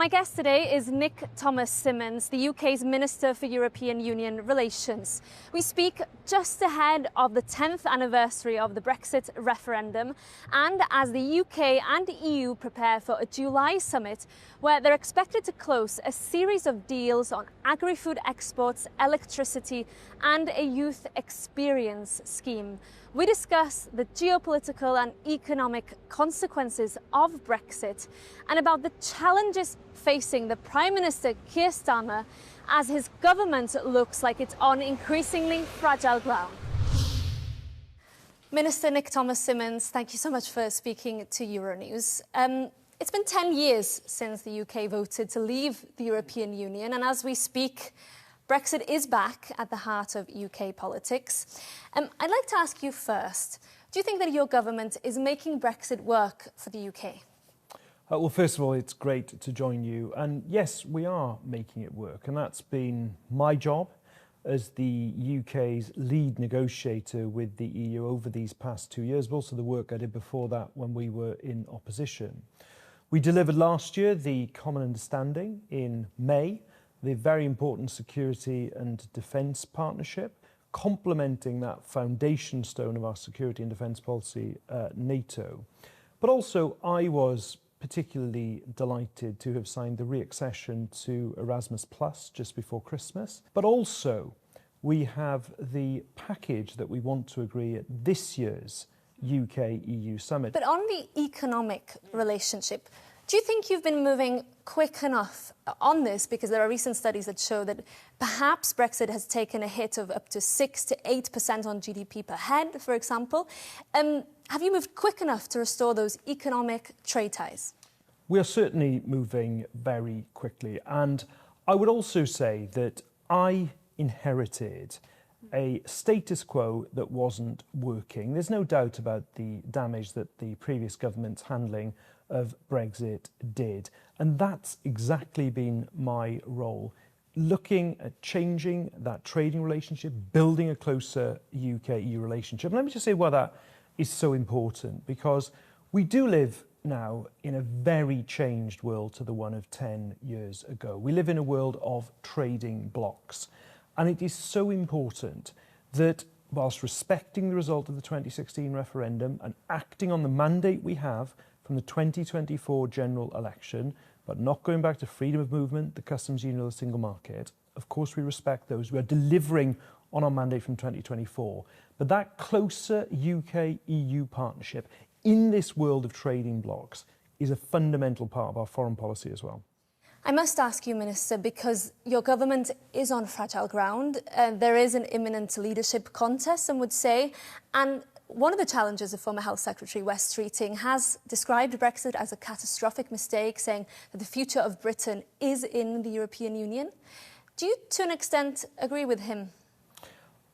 My guest today is Thomas-Symonds, the UK's Minister for European Union Relations. We speak just ahead of the 10th anniversary of the Brexit referendum and as the UK and EU prepare for a July summit where they're expected to close a series of deals on agri-food exports, electricity and a youth experience scheme. We discuss the geopolitical and economic consequences of Brexit and about the challenges facing the Prime Minister Keir Starmer as his government looks like it's on increasingly fragile ground. Minister Thomas-Symonds, thank you so much for speaking to Euronews. It's been 10 years since the UK voted to leave the European Union, and as we speak, Brexit is back at the heart of UK politics. I'd like to ask you first, do you think that your government is making Brexit work for the UK? Well, first of all, it's great to join you. And yes, we are making it work. And that's been my job as the UK's lead negotiator with the EU over these past 2 years, but also the work I did before that when we were in opposition. We delivered last year the Common Understanding in May, the very important security and defence partnership, complementing that foundation stone of our security and defence policy, NATO. But also, I was particularly delighted to have signed the re-accession to Erasmus Plus just before Christmas. But also, we have the package that we want to agree at this year's UK-EU summit. But on the economic relationship, do you think you've been moving quick enough on this? Because there are recent studies that show that perhaps Brexit has taken a hit of up to 6 to 8% on GDP per head, for example. Have you moved quick enough to restore those economic trade ties? We are certainly moving very quickly. And I would also say that I inherited a status quo that wasn't working. There's no doubt about the damage that the previous government's handling of Brexit did. And that's exactly been my role, looking at changing that trading relationship, building a closer UK-EU relationship. And let me just say why that is so important, because we do live now in a very changed world to the one of 10 years ago. We live in a world of trading blocs. And it is so important that whilst respecting the result of the 2016 referendum and acting on the mandate we have from the 2024 general election, but not going back to freedom of movement, the customs union or the single market, of course we respect those. We are delivering on our mandate from 2024. But that closer UK-EU partnership in this world of trading blocs is a fundamental part of our foreign policy as well. I must ask you, Minister, because your government is on fragile ground. There is an imminent leadership contest, some would say. And one of the challenges of former Health Secretary Wes Streeting has described Brexit as a catastrophic mistake, saying that the future of Britain is in the European Union. Do you, to an extent, agree with him?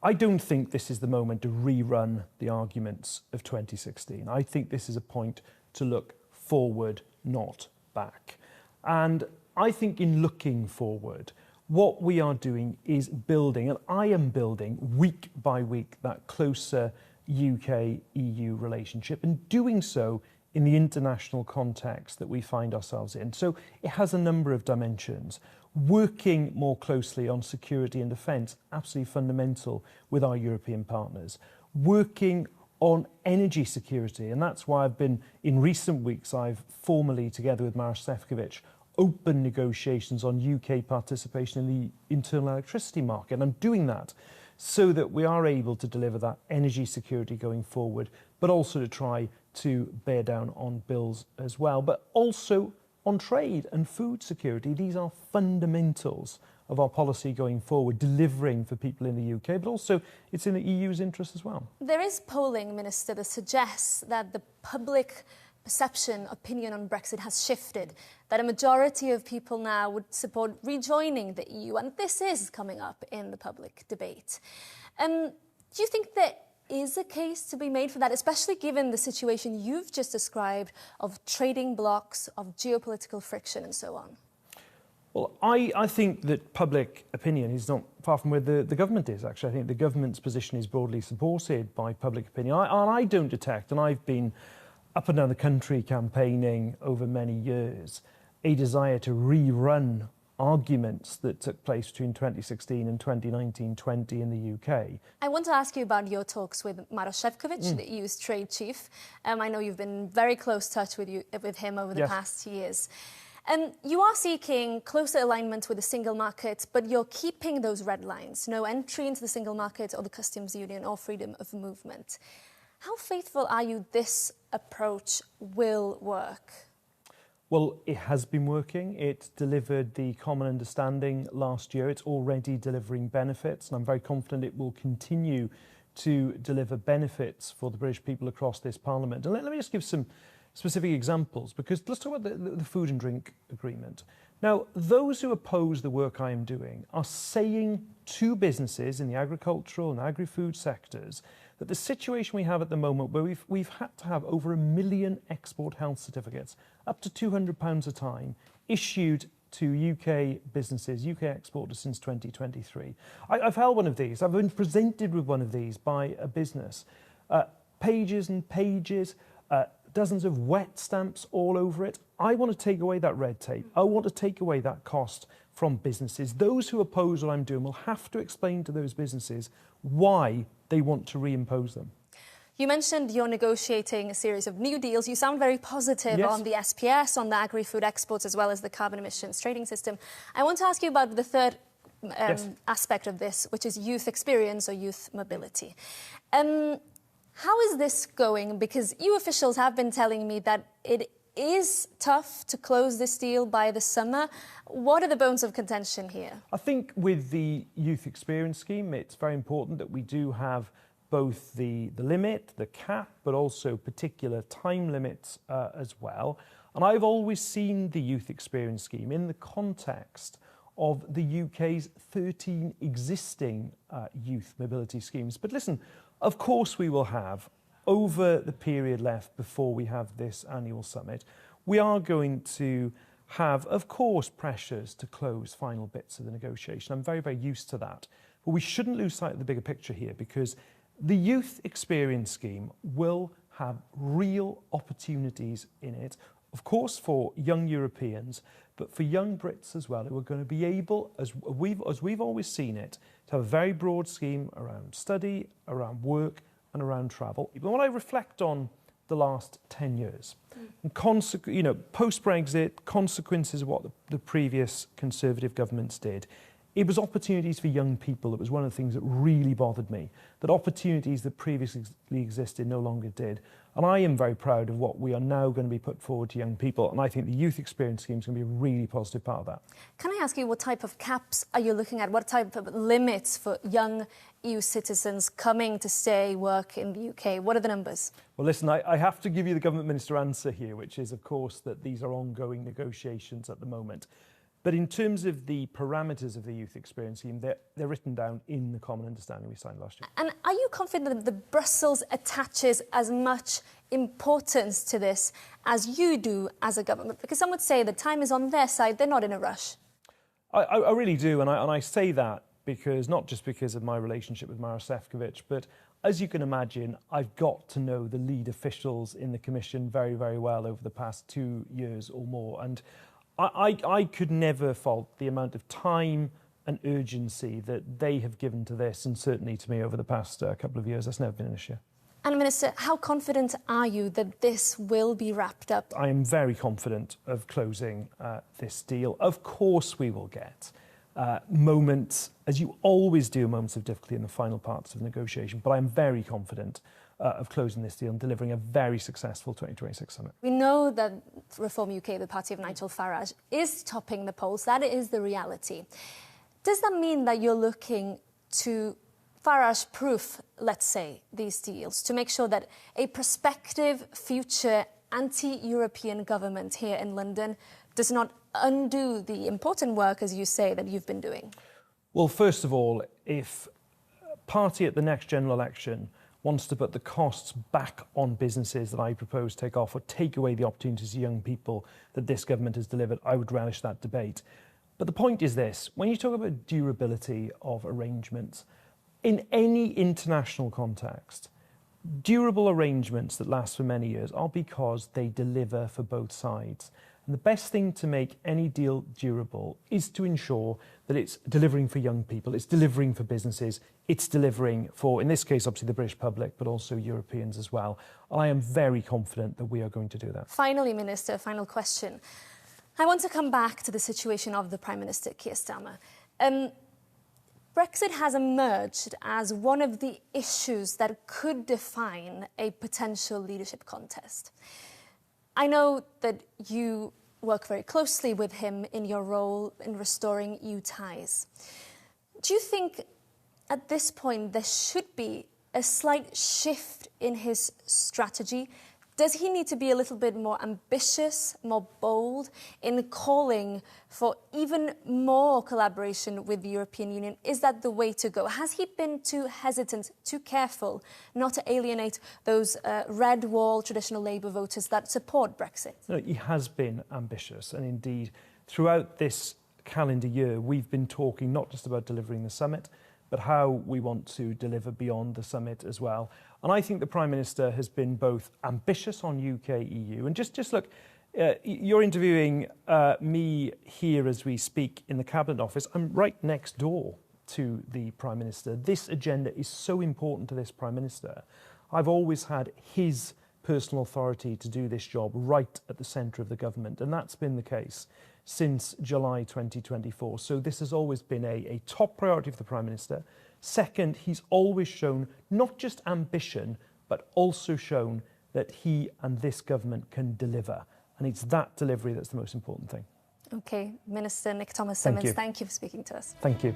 I don't think this is the moment to rerun the arguments of 2016. I think this is a point to look forward, not back. And I think in looking forward, what we are doing is building, and I am building week by week, that closer UK-EU relationship, and doing so in the international context that we find ourselves in. So it has a number of dimensions. Working more closely on security and defence, absolutely fundamental with our European partners. Working on energy security, and that's why I've been, in recent weeks, I've formally, together with Maroš Šefčovič, open negotiations on UK participation in the internal electricity market. And I'm doing that so that we are able to deliver that energy security going forward, but also to try to bear down on bills as well, but also on trade and food security. These are fundamentals of our policy going forward, delivering for people in the UK, but also it's in the EU's interest as well. There is polling, Minister, that suggests that the public perception, opinion on Brexit has shifted, that a majority of people now would support rejoining the EU, and this is coming up in the public debate. Do you think there is a case to be made for that, especially given the situation you've just described of trading blocs, of geopolitical friction and so on? Well, I think that public opinion is not far from where the government is, actually. I think the government's position is broadly supported by public opinion. I don't detect, and I've been up and down the country campaigning over many years, a desire to rerun arguments that took place between 2016 and 2019-20 in the UK. I want to ask you about your talks with Maroš Šefčovič, the EU's trade chief. I know you've been in very close touch with him over the past years. You are seeking closer alignment with the single market, but you're keeping those red lines: no entry into the single market or the customs union or freedom of movement. How faithful are you this approach will work? Well, it has been working. It delivered the common understanding last year. It's already delivering benefits, and I'm very confident it will continue to deliver benefits for the British people across this Parliament. And let me just give some specific examples, because let's talk about the food and drink agreement. Now, those who oppose the work I am doing are saying to businesses in the agricultural and agri-food sectors that the situation we have at the moment, where we've had to have over 1 million export health certificates, up to £200 a time, issued to UK businesses, UK exporters since 2023. I've held one of these. I've been presented with one of these by a business. Pages and pages, dozens of wet stamps all over it. I want to take away that red tape. I want to take away that cost from businesses. Those who oppose what I'm doing will have to explain to those businesses why they want to reimpose them. You mentioned you're negotiating a series of new deals. You sound very positive on the SPS, on the agri-food exports, as well as the carbon emissions trading system. I want to ask you about the third aspect of this, which is youth experience or youth mobility. How is this going? Because you officials have been telling me that it is tough to close this deal by the summer. What are the bones of contention here? I think with the youth experience scheme, it's very important that we do have both the limit, the cap, but also particular time limits as well. And I've always seen the youth experience scheme in the context of the UK's 13 existing youth mobility schemes. But listen, of course we will have, over the period left before we have this annual summit, we are going to have, of course, pressures to close final bits of the negotiation. I'm very, very used to that. But we shouldn't lose sight of the bigger picture here, because the youth experience scheme will have real opportunities in it, of course, for young Europeans, but for young Brits as well, who are going to be able, as we've always seen it, to have a very broad scheme around study, around work, and around travel. But when I reflect on the last 10 years, and post-Brexit, consequences of what the previous Conservative governments did, it was opportunities for young people that was one of the things that really bothered me, that opportunities that previously existed no longer did. And I am very proud of what we are now going to be put forward to young people, and I think the youth experience scheme is going to be a really positive part of that. Can I ask you, what type of caps are you looking at? What type of limits for young EU citizens coming to stay, work in the UK? What are the numbers? Well, listen, I have to give you the government minister answer here, which is, of course, that these are ongoing negotiations at the moment. But in terms of the parameters of the youth experience scheme, they're written down in the common understanding we signed last year. And are you confident that Brussels attaches as much importance to this as you do as a government? Because some would say the time is on their side, they're not in a rush. I really do, and I say that because, not just because of my relationship with Maroš Šefčovič, but as you can imagine, I've got to know the lead officials in the Commission very, very well over the past 2 years or more. And I could never fault the amount of time and urgency that they have given to this, and certainly to me over the past couple of years. That's never been an issue. And Minister, how confident are you that this will be wrapped up? I am very confident of closing this deal. Of course we will get moments, as you always do, moments of difficulty in the final parts of the negotiation, but I'm very confident of closing this deal and delivering a very successful 2026 summit. We know that Reform UK, the party of Nigel Farage, is topping the polls. That is the reality. Does that mean that you're looking to Farage-proof, let's say, these deals, to make sure that a prospective future anti-European government here in London does not undo the important work, as you say, that you've been doing? Well, first of all, if a party at the next general election wants to put the costs back on businesses that I propose take off, or take away the opportunities to young people that this government has delivered, I would relish that debate. But the point is this: when you talk about durability of arrangements, in any international context, durable arrangements that last for many years are because they deliver for both sides. And the best thing to make any deal durable is to ensure that it's delivering for young people, it's delivering for businesses, it's delivering for, in this case, obviously the British public, but also Europeans as well. I am very confident that we are going to do that. Finally, Minister, final question. I want to come back to the situation of the Prime Minister, Keir Starmer. Brexit has emerged as one of the issues that could define a potential leadership contest. I know that you work very closely with him in your role in restoring EU ties. Do you think at this point there should be a slight shift in his strategy? Does he need to be a little bit more ambitious, more bold in calling for even more collaboration with the European Union? Is that the way to go? Has he been too hesitant, too careful not to alienate those red wall traditional Labour voters that support Brexit? No, he has been ambitious, and indeed throughout this calendar year we've been talking not just about delivering the summit, but how we want to deliver beyond the summit as well. And I think the Prime Minister has been both ambitious on UK-EU, and just look, you're interviewing me here as we speak in the Cabinet Office. I'm right next door to the Prime Minister. This agenda is so important to this Prime Minister. I've always had his personal authority to do this job right at the centre of the government, and that's been the case since July 2024. So this has always been a top priority for the Prime Minister. Second, he's always shown not just ambition, but also shown that he and this government can deliver. And it's that delivery that's the most important thing. OK, Minister Nick Thomas-Symonds, thank you for speaking to us. Thank you.